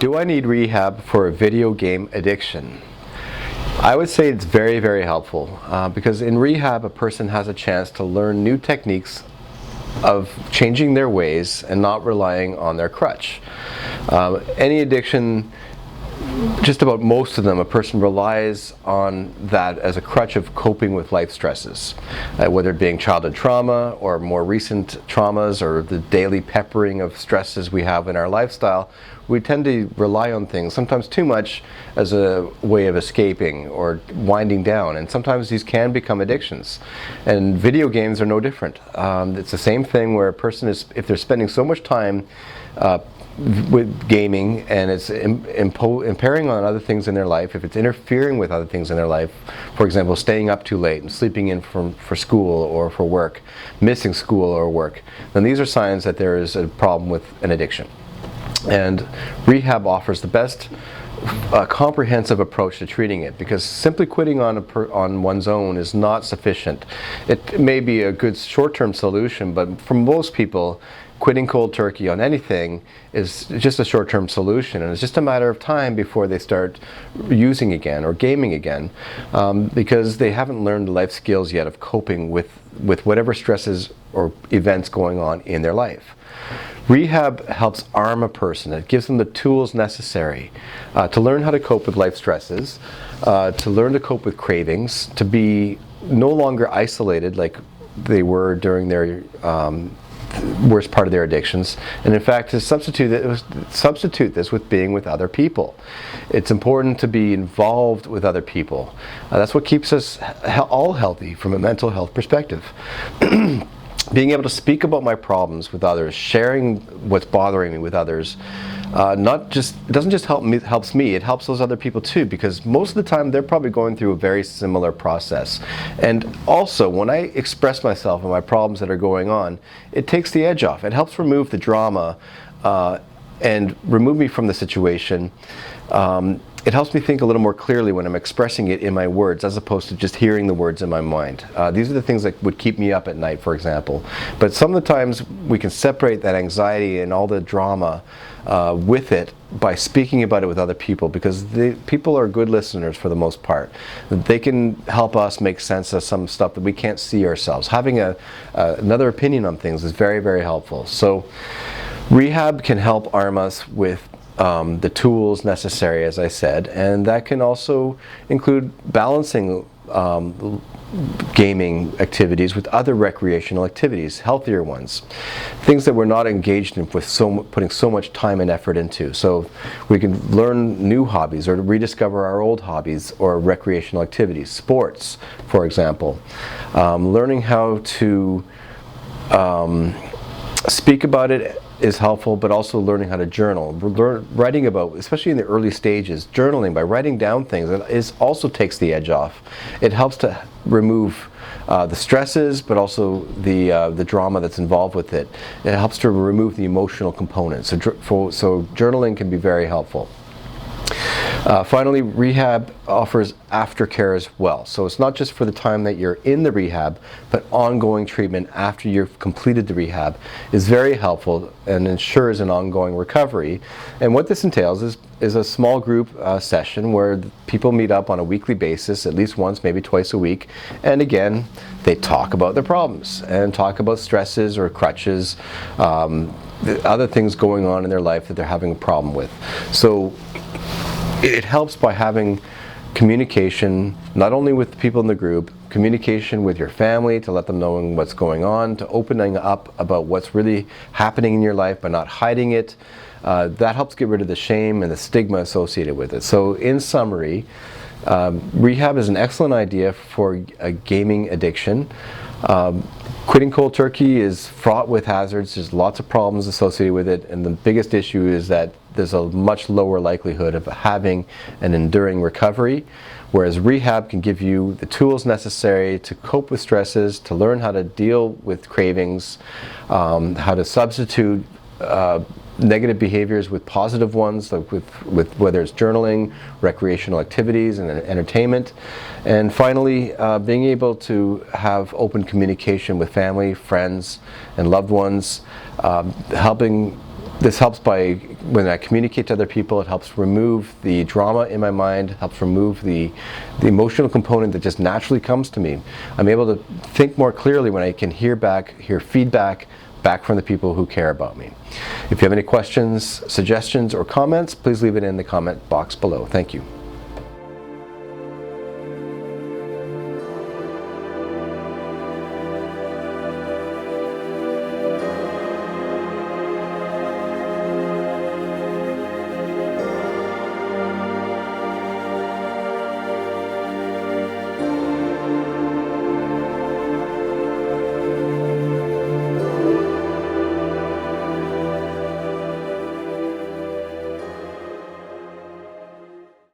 Do I need rehab for a video game addiction? I would say it's very, very helpful because in rehab a person has a chance to learn new techniques of changing their ways and not relying on their crutch. Any addiction, just about most of them, a person relies on that as a crutch of coping with life stresses, whether it being childhood trauma or more recent traumas or the daily peppering of stresses we have in our lifestyle. We tend to rely on things, sometimes too much, as a way of escaping or winding down, and sometimes these can become addictions. And video games are no different. It's the same thing where a person is, if they're spending so much time with gaming and it's impairing on other things in their life, if it's interfering with other things in their life, for example staying up too late and sleeping in for school or for work, missing school or work, then these are signs that there is a problem with an addiction. And rehab offers the best comprehensive approach to treating it, because simply quitting on one's own is not sufficient. It may be a good short-term solution, but for most people quitting cold turkey on anything is just a short-term solution, and it's just a matter of time before they start using again or gaming again, because they haven't learned the life skills yet of coping with whatever stresses or events going on in their life. Rehab helps arm a person. It gives them the tools necessary to learn how to cope with life stresses, to learn to cope with cravings, to be no longer isolated like they were during their worst part of their addictions, and in fact to substitute this with being with other people. It's important to be involved with other people. That's what keeps us all healthy from a mental health perspective. Being able to speak about my problems with others, sharing what's bothering me with others, it doesn't just helps me, it helps those other people too, because most of the time they're probably going through a very similar process. And also, when I express myself and my problems that are going on, it takes the edge off. It helps remove the drama and remove me from the situation. It helps me think a little more clearly when I'm expressing it in my words, as opposed to just hearing the words in my mind. These are the things that would keep me up at night, for example. But some of the times we can separate that anxiety and all the drama with it by speaking about it with other people, because people are good listeners for the most part. They can help us make sense of some stuff that we can't see ourselves. Having another opinion on things is very, very helpful. So rehab can help arm us with the tools necessary, as I said, and that can also include balancing gaming activities with other recreational activities, healthier ones, things that we're not engaged in with putting so much time and effort into. So we can learn new hobbies or rediscover our old hobbies or recreational activities, sports, for example. Learning how to speak about it is helpful, but also learning how to journal. Writing about, especially in the early stages, journaling by writing down things, it also takes the edge off. It helps to remove the stresses, but also the drama that's involved with it. It helps to remove the emotional component. So journaling can be very helpful. Finally, rehab offers aftercare as well. So it's not just for the time that you're in the rehab, but ongoing treatment after you've completed the rehab is very helpful and ensures an ongoing recovery. And what this entails is a small group session where people meet up on a weekly basis, at least once, maybe twice a week, and again, they talk about their problems and talk about stresses or crutches, the other things going on in their life that they're having a problem with. So it helps by having communication, not only with the people in the group, communication with your family to let them know what's going on, to opening up about what's really happening in your life but not hiding it. That helps get rid of the shame and the stigma associated with it. So in summary, rehab is an excellent idea for a gaming addiction. Quitting cold turkey is fraught with hazards. There's lots of problems associated with it, and the biggest issue is that there's a much lower likelihood of having an enduring recovery, whereas rehab can give you the tools necessary to cope with stresses, to learn how to deal with cravings, how to substitute negative behaviors with positive ones, like with whether it's journaling, recreational activities, and entertainment. And finally, being able to have open communication with family, friends, and loved ones, helping This helps by, when I communicate to other people, it helps remove the drama in my mind, helps remove the emotional component that just naturally comes to me. I'm able to think more clearly when I can hear feedback back from the people who care about me. If you have any questions, suggestions, or comments, please leave it in the comment box below. Thank you.